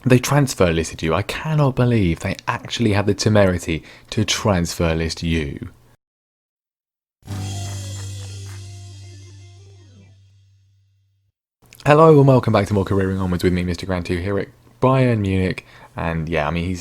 They transfer listed you. I cannot believe they actually had the temerity to transfer list you. Hello and welcome back to more Careering Onwards with me, Mr. Grand 2 here at Bayern Munich. And yeah, I mean,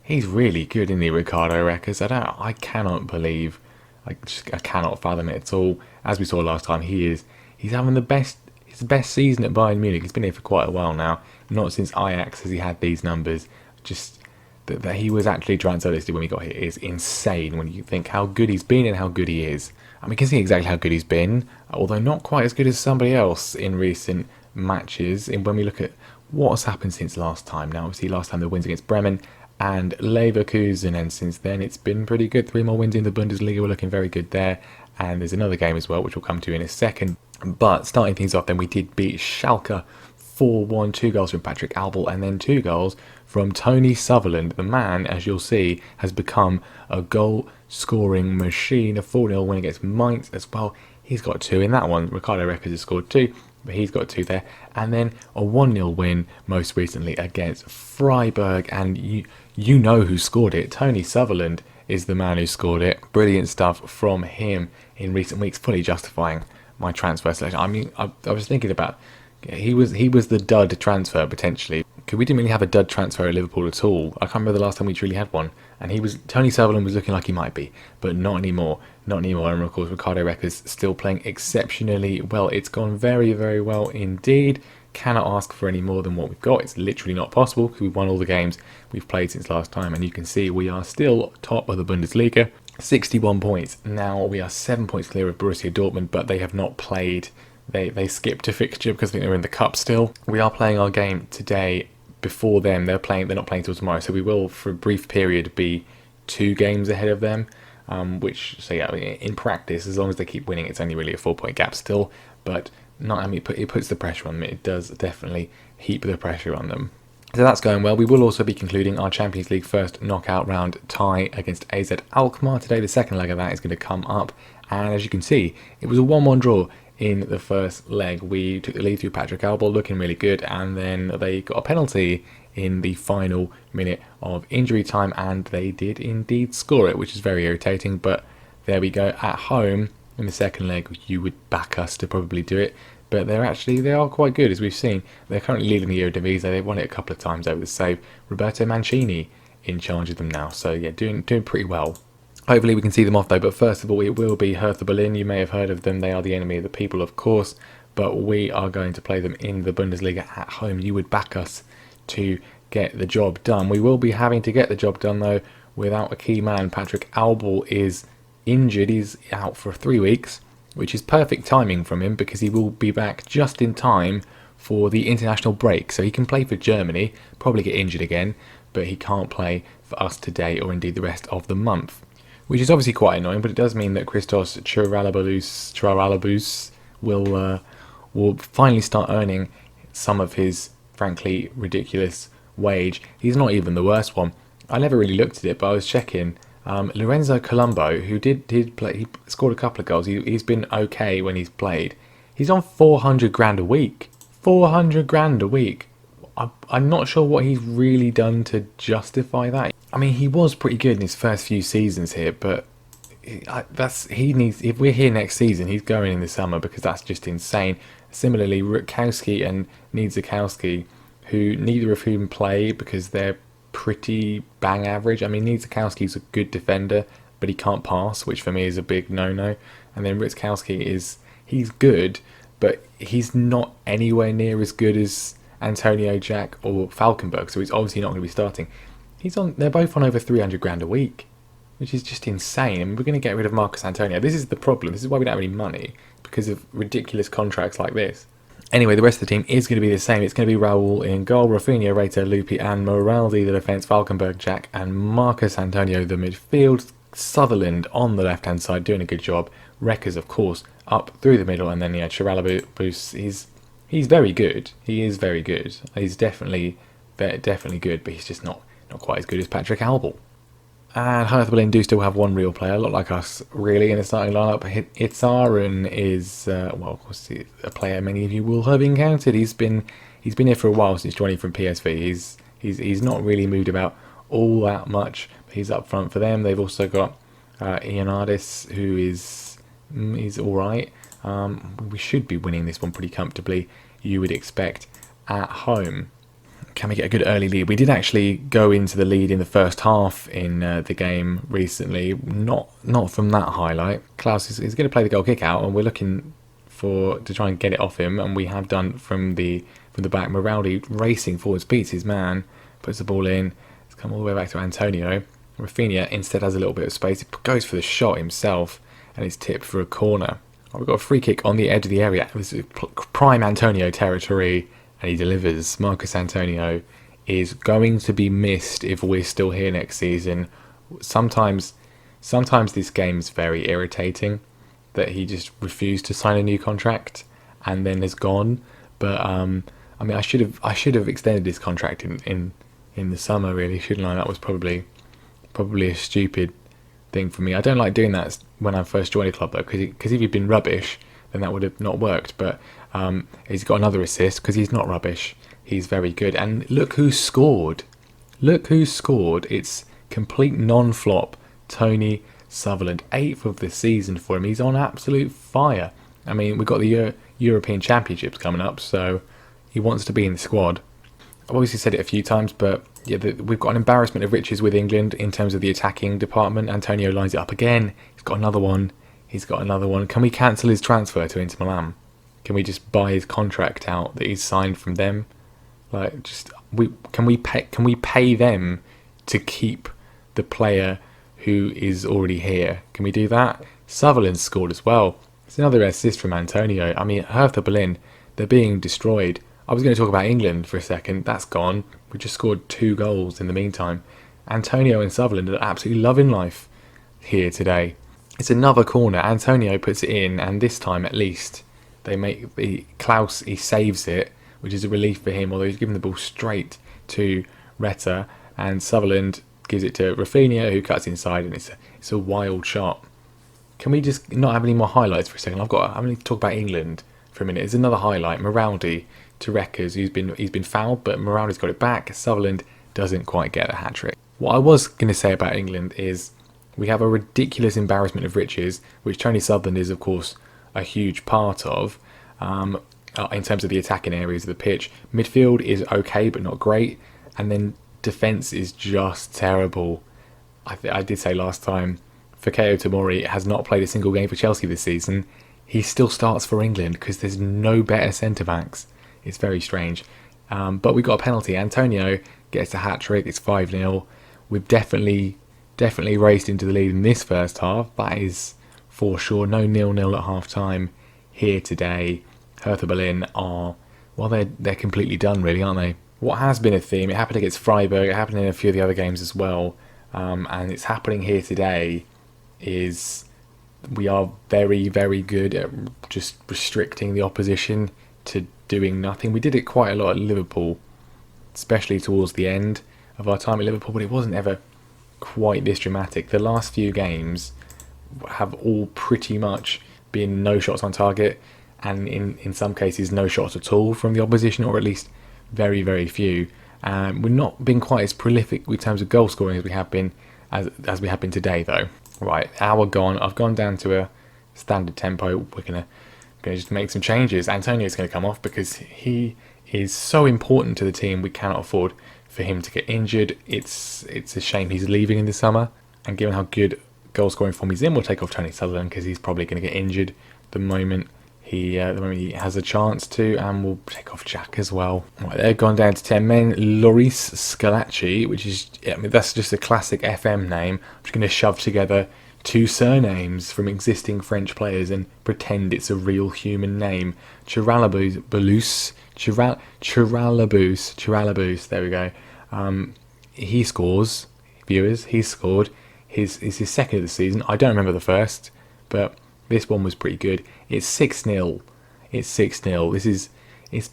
he's really good in the Ricardo records. I cannot believe, I cannot fathom it at all. As we saw last time, he's having his best season at Bayern Munich. He's been here for quite a while now. Not since Ajax has he had these numbers. Just that he was actually transfer listed when we got here is insane when you think how good he's been and how good he is. I mean, we can see exactly how good he's been, although not quite as good as somebody else in recent matches. And when we look at what has happened since last time, now obviously last time the wins against Bremen and Leverkusen, and since then it's been pretty good. 3 more wins in the Bundesliga, we're looking very good there. And there's another game as well, which we'll come to in a second. But starting things off, then we did beat Schalke 4-1, 2 goals from Patrick Albel and then 2 goals from Tony Sutherland. The man, as you'll see, has become a goal-scoring machine. A 4-0 win against Mainz as well. He's got 2 in that one. Ricardo Records has scored 2, but he's got 2 there. And then a 1-0 win most recently against Freiburg. And you know who scored it. Tony Sutherland is the man who scored it. Brilliant stuff from him in recent weeks, fully justifying my transfer selection. I mean, I was thinking about, he was the dud transfer potentially. Because we didn't really have a dud transfer at Liverpool at all. I can't remember the last time we truly had one. And Tony Sutherland was looking like he might be, but not anymore. Not anymore. And of course, Ricardo Records still playing exceptionally well. It's gone very, very well indeed. Cannot ask for any more than what we've got. It's literally not possible because we've won all the games we've played since last time. And you can see we are still top of the Bundesliga. 61 points. Now we are 7 points clear of Borussia Dortmund, but they have not played. They skipped a fixture because I think they're in the cup still. We are playing our game today before them. They're not playing till tomorrow, so we will for a brief period be 2 games ahead of them. So yeah, in practice, as long as they keep winning, it's only really a 4-point gap still. But it puts the pressure on them. It does definitely heap the pressure on them. So that's going well. We will also be concluding our Champions League first knockout round tie against AZ Alkmaar today. The second leg of that is going to come up. And as you can see, it was a 1-1 draw in the first leg. We took the lead through Patrick Albel, looking really good. And then they got a penalty in the final minute of injury time. And they did indeed score it, which is very irritating. But there we go. At home, in the second leg, you would back us to probably do it. But they are quite good, as we've seen. They're currently leading the Eredivisie. They've won it a couple of times over the save. Roberto Mancini in charge of them now. So yeah, doing pretty well. Hopefully we can see them off though. But first of all, it will be Hertha Berlin. You may have heard of them. They are the enemy of the people, of course. But we are going to play them in the Bundesliga at home. You would back us to get the job done. We will be having to get the job done though without a key man. Patrick Albel is injured. He's out for 3 weeks, which is perfect timing from him because he will be back just in time for the international break. So he can play for Germany, probably get injured again, but he can't play for us today or indeed the rest of the month, which is obviously quite annoying, but it does mean that Christos Charalabous will finally start earning some of his, frankly, ridiculous wage. He's not even the worst one. I never really looked at it, but I was checking. Lorenzo Colombo, who did play, he scored a couple of goals. He's been okay when he's played. He's on 400 grand a week. 400 grand a week. I'm not sure what he's really done to justify that. I mean, he was pretty good in his first few seasons here, but if we're here next season, he's going in the summer because that's just insane. Similarly, Rutkowski and Niedzikowski, who neither of whom play because they're pretty bang average. I mean, Niedzikowski's a good defender, but he can't pass, which for me is a big no-no. And then Rutkowski he's good, but he's not anywhere near as good as Antonio Jack or Falkenberg, so he's obviously not going to be starting. They're both on over 300 grand a week, which is just insane. And we're going to get rid of Marcus Antonio. This is the problem. This is why we don't have any money, because of ridiculous contracts like this. Anyway, the rest of the team is going to be the same. It's going to be Raul in goal, Rafinha, Reiter, Lupi and Moraldi the defence, Falkenberg, Jack and Marcus Antonio the midfield. Sutherland on the left-hand side doing a good job. Reckers, of course, up through the middle. And then, yeah, Charalabous, he's very good. He is very good. He's definitely good, but he's just not quite as good as Patrick Albel. And Hertha Berlin do still have one real player, a lot like us, really, in the starting lineup. Itzaren is, well, of course, a player many of you will have encountered. He's been here for a while since joining from PSV. He's not really moved about all that much. But he's up front for them. They've also got Ioannidis, who is all right. We should be winning this one pretty comfortably, you would expect, at home. Can we get a good early lead? We did actually go into the lead in the first half in the game recently. Not from that highlight. Klaus is going to play the goal kick out, and we're looking to try and get it off him, and we have done from the back. Moraldi racing forwards, beats his man, puts the ball in. It's come all the way back to Antonio. Rafinha instead has a little bit of space. He goes for the shot himself, and it's tipped for a corner. We've got a free kick on the edge of the area. This is prime Antonio territory, and he delivers. Marcus Antonio is going to be missed if we're still here next season. Sometimes this game's very irritating that he just refused to sign a new contract and then is gone. But I mean, I should have extended his contract in the summer, really, shouldn't I? That was probably a stupid thing for me. I don't like doing that when I first joined a club, though, because if he'd been rubbish, then that would have not worked. But he's got another assist because he's not rubbish. He's very good. And look who scored. It's complete non-flop. Tony Sutherland, 8th of the season for him. He's on absolute fire. I mean, we've got the European Championships coming up, so he wants to be in the squad. I've obviously said it a few times, but yeah, we've got an embarrassment of riches with England in terms of the attacking department. Antonio lines it up again. He's got another one. Can we cancel his transfer to Inter Milan? Can we just buy his contract out that he's signed from them? Can we pay them to keep the player who is already here? Can we do that? Sutherland scored as well. It's another assist from Antonio. I mean, Hertha Berlin, they're being destroyed. I was going to talk about England for a second. That's gone. We just scored 2 goals in the meantime. Antonio and Sutherland are absolutely loving life here today. It's another corner. Antonio puts it in, and this time at least Klaus, he saves it, which is a relief for him, although he's given the ball straight to Reta, and Sutherland gives it to Rafinha, who cuts inside, and it's a wild shot. Can we just not have any more highlights for a second? I'm going to talk about England for a minute. There's another highlight. Moraldi to Reckers, he's been fouled, but Moraldi's got it back. Sutherland doesn't quite get a hat-trick. What I was going to say about England is we have a ridiculous embarrassment of riches, which Tony Sutherland is, of course, a huge part of, in terms of the attacking areas of the pitch. Midfield is okay, but not great. And then defence is just terrible. I did say last time, Fikayo Tomori has not played a single game for Chelsea this season. He still starts for England because there's no better centre-backs. It's very strange. But we got a penalty. Antonio gets a hat-trick. It's 5-0. We've definitely raced into the lead in this first half. That is for sure. No 0-0 at half-time here today. Hertha Berlin they're completely done, really, aren't they? What has been a theme, it happened against Freiburg, it happened in a few of the other games as well, and it's happening here today, is we are very, very good at just restricting the opposition to doing nothing. We did it quite a lot at Liverpool, especially towards the end of our time at Liverpool, but it wasn't ever quite this dramatic. The last few games have all pretty much been no shots on target, and in some cases no shots at all from the opposition, or at least very, very few. We're not been quite as prolific in terms of goal scoring as we have been as we have been today, though. Right, hour gone. I've gone down to a standard tempo. We're gonna just make some changes. Antonio's going to come off because he is so important to the team. We cannot afford for him to get injured. It's a shame he's leaving in the summer, and given how good goal scoring form he's in, we'll take off Tony Sutherland because he's probably going to get injured the moment he has a chance to, and we'll take off Jack as well. Right, they're gone down to 10 men. Loris Scalacci, which is, that's just a classic FM name. I'm just going to shove together 2 surnames from existing French players and pretend it's a real human name. Chiralabous, there we go. He scores, viewers, he's scored. It's his second of the season. I don't remember the first, but this one was pretty good. It's 6-0. It's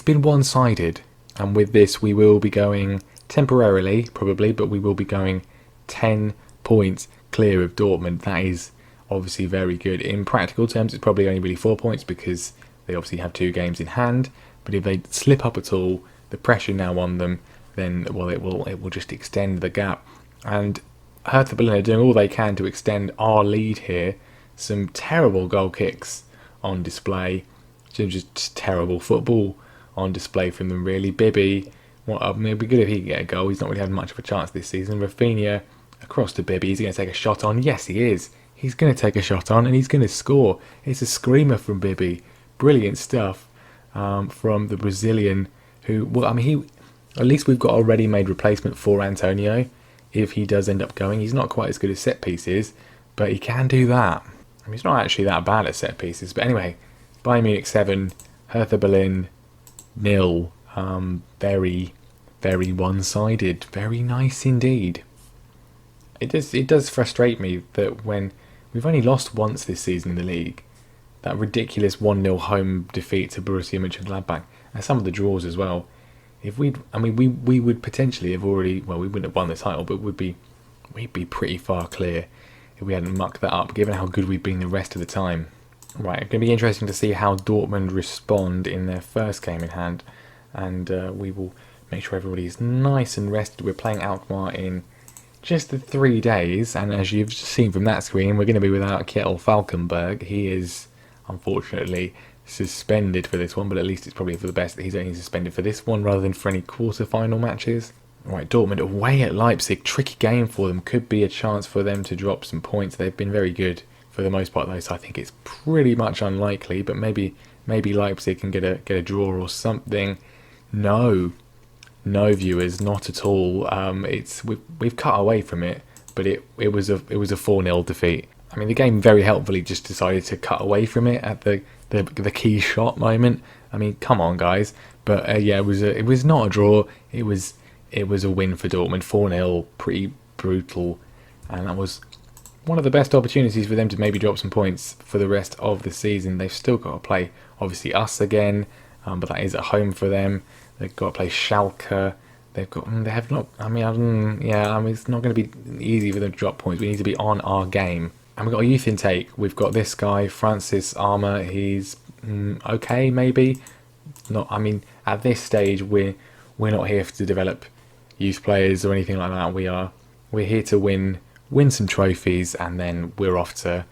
been one-sided, and with this we will be going temporarily, probably, but we will be going 10 points clear of Dortmund. That is obviously very good. In practical terms, it's probably only really 4 points because they obviously have 2 games in hand. But if they slip up at all, the pressure now on them then well, it will just extend the gap. And Hertha Berlin are doing all they can to extend our lead here. Some terrible goal kicks on display, just terrible football on display from them, really. Bibby, it'd be good if he could get a goal. He's not really had much of a chance this season. Rafinha across to Bibby. He's going to take a shot on. Yes, he is. He's going to take a shot on and he's going to score. It's a screamer from Bibby. Brilliant stuff from the Brazilian, who, well, I mean, at least we've got a ready-made replacement for Antonio if he does end up going. He's not quite as good as set pieces, but he can do that. I mean, he's not actually that bad at set pieces. But anyway, Bayern Munich 7, Hertha Berlin 0. Very, very one-sided. Very nice indeed. It does frustrate me that when we've only lost once this season in the league, that ridiculous 1-0 home defeat to Borussia Monchengladbach, and some of the draws as well. If we would potentially have already, well, we wouldn't have won the title, but we'd be pretty far clear if we hadn't mucked that up, given how good we've been the rest of the time. Right, it's going to be interesting to see how Dortmund respond in their first game in hand, and we will make sure everybody's nice and rested. We're playing Alkmaar in just the 3 days, and as you've seen from that screen, we're going to be without Kjetil Falkenberg. He is, unfortunately, suspended for this one, but at least it's probably for the best that he's only suspended for this one rather than for any quarter-final matches. Right, Dortmund away at Leipzig. Tricky game for them. Could be a chance for them to drop some points. They've been very good for the most part, though, so I think it's pretty much unlikely, but maybe Leipzig can get a draw or something. No, viewers, not at all. We've cut away from it, but it was a 4-0 defeat. I mean, the game very helpfully just decided to cut away from it at the key shot moment. I mean, come on, guys. But yeah, it was not a draw. It was a win for Dortmund, 4-0, pretty brutal, and that was one of the best opportunities for them to maybe drop some points for the rest of the season. They've still got to play, obviously, us again, but that is at home for them. They've got to play Schalke. They have not. I mean, it's not going to be easy for them to drop points. We need to be on our game. And we've got a youth intake. We've got this guy, Francis Armour. He's okay, maybe. Not. I mean, at this stage, we're not here to develop youth players or anything like that. We're here to win some trophies, and then we're off to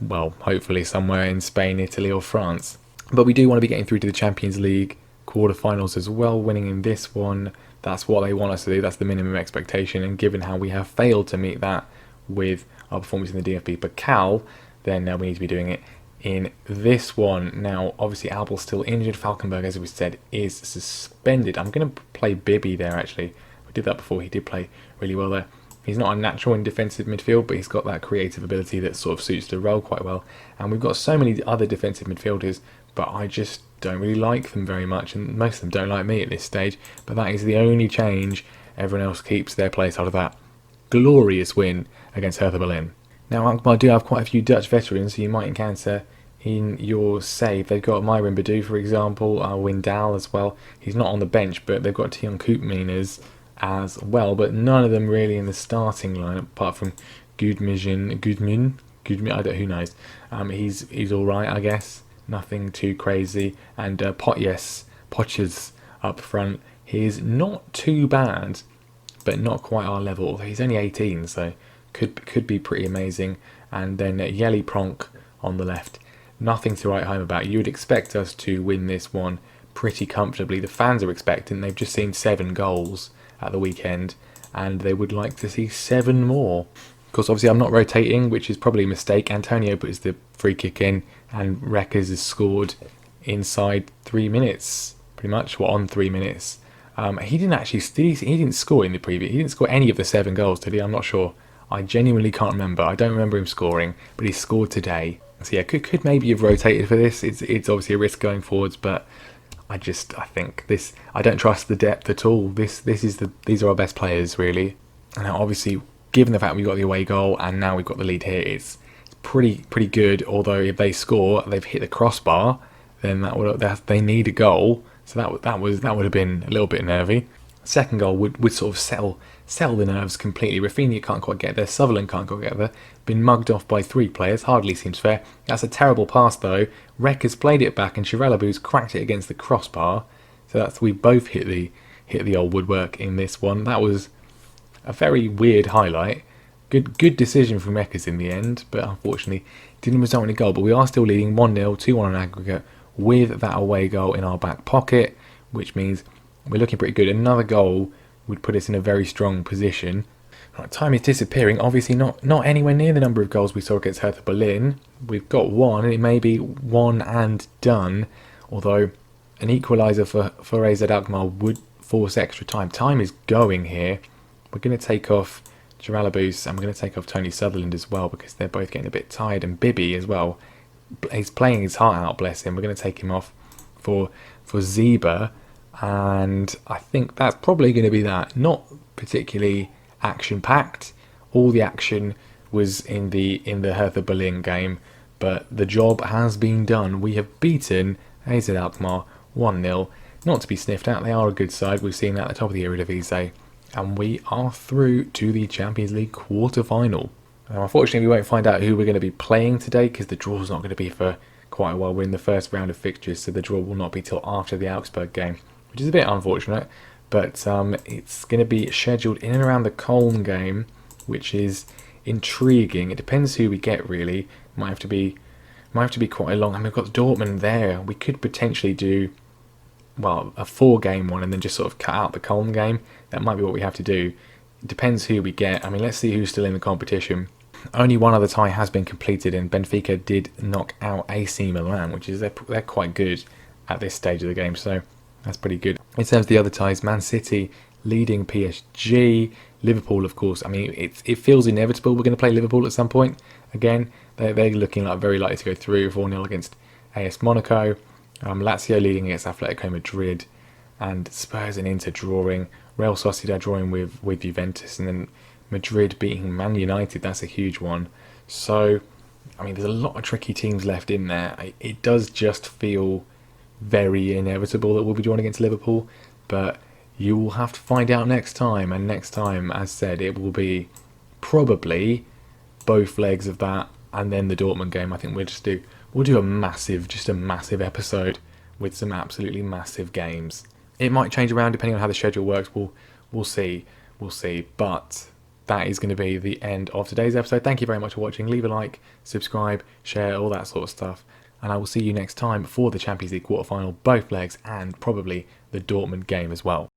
well, hopefully somewhere in Spain, Italy, or France. But we do want to be getting through to the Champions League quarterfinals as well. Winning in this one, that's what they want us to do. That's the minimum expectation. And given how we have failed to meet that with our performance in the DFB Pokal, then we need to be doing it in this one. Now, obviously, Albel's still injured. Falkenberg, as we said, is suspended. I'm going to play Bibby there, actually. We did that before. He did play really well there. He's not a natural in defensive midfield, but he's got that creative ability that sort of suits the role quite well. And we've got so many other defensive midfielders, but I just don't really like them very much, and most of them don't like me at this stage. But that is the only change. Everyone else keeps their place out of that glorious win against Hertha Berlin. Now, Alkmaar do have quite a few Dutch veterans who you might encounter in your save. They've got Myron Badu, for example, Windal as well. He's not on the bench, but they've got Tion Koopmeiners as well, but none of them really in the starting lineup, apart from Gudmund, I don't, who knows. He's all right, I guess. Nothing too crazy. And Potjes up front. He's not too bad, but not quite our level. He's only 18, so could be pretty amazing. And then Jelle Pronk on the left. Nothing to write home about. You would expect us to win this one pretty comfortably. The fans are expecting. They've just seen 7 goals at the weekend, and they would like to see 7 more. Of course, obviously, I'm not rotating, which is probably a mistake. Antonio puts the free kick in, and Reckers has scored inside 3 minutes, pretty much. Well, on 3 minutes. He didn't actually. He didn't score in the preview. He didn't score any of the 7 goals, did he? I'm not sure. I genuinely can't remember. I don't remember him scoring, but he scored today. So yeah, could maybe have rotated for this. It's obviously a risk going forwards, but I think this. I don't trust the depth at all. These are our best players, really. And now, obviously, given the fact we got the away goal and now we've got the lead here, it's pretty good. Although if they score, they've hit the crossbar, then they need a goal. So that would have been a little bit nervy. Second goal would sort of settle the nerves completely. Rafinha can't quite get there. Sutherland can't quite get there. Been mugged off by 3 players. Hardly seems fair. That's a terrible pass though. Reck has played it back and Chiralabu's cracked it against the crossbar. So we both hit hit the old woodwork in this one. That was a very weird highlight. Good decision from Eckers in the end, but unfortunately didn't result in a goal. But we are still leading 1-0, 2-1 on aggregate with that away goal in our back pocket, which means we're looking pretty good. Another goal would put us in a very strong position. Right, time is disappearing. Obviously not anywhere near the number of goals we saw against Hertha Berlin. We've got one, and it may be one and done. Although an equaliser for AZ Alkmaar would force extra time. Time is going here. We're going to take off Jaralabous, and we're going to take off Tony Sutherland as well, because they're both getting a bit tired. And Bibby as well. He's playing his heart out, bless him. We're going to take him off for Zeba. And I think that's probably going to be that. Not particularly action-packed. All the action was in the Hertha Berlin game, but the job has been done. We have beaten AZ Alkmaar 1-0. Not to be sniffed at. They are a good side. We've seen that at the top of the Eredivisie. And we are through to the Champions League quarter-final. Now, unfortunately, we won't find out who we're going to be playing today, because the draw's not going to be for quite a while. We're in the first round of fixtures, so the draw will not be till after the Augsburg game, which is a bit unfortunate. But it's going to be scheduled in and around the Köln game, which is intriguing. It depends who we get, really. Might have to be quite a long. I mean, we've got Dortmund there. We could potentially do, well, a 4-game one and then just sort of cut out the Köln game. That might be what we have to do. It depends who we get. I mean, let's see who's still in the competition. Only one other tie has been completed, and Benfica did knock out AC Milan, which is they're quite good at this stage of the game, so that's pretty good. In terms of the other ties, Man City leading PSG, Liverpool, of course. I mean, it feels inevitable we're going to play Liverpool at some point. Again, they're looking like very likely to go through 4-0 against AS Monaco. Lazio leading against Atletico Madrid, and Spurs and Inter drawing. Real Sociedad drawing with Juventus, and then Madrid beating Man United. That's a huge one. So, I mean, there's a lot of tricky teams left in there. It does just feel very inevitable that we'll be drawing against Liverpool, but you will have to find out next time. And next time, as said, it will be probably both legs of that, and then the Dortmund game. I think we'll do a massive episode with some absolutely massive games. It might change around depending on how the schedule works. We'll see. But that is going to be the end of today's episode. Thank you very much for watching. Leave a like, subscribe, share, all that sort of stuff. And I will see you next time for the Champions League quarterfinal, both legs, and probably the Dortmund game as well.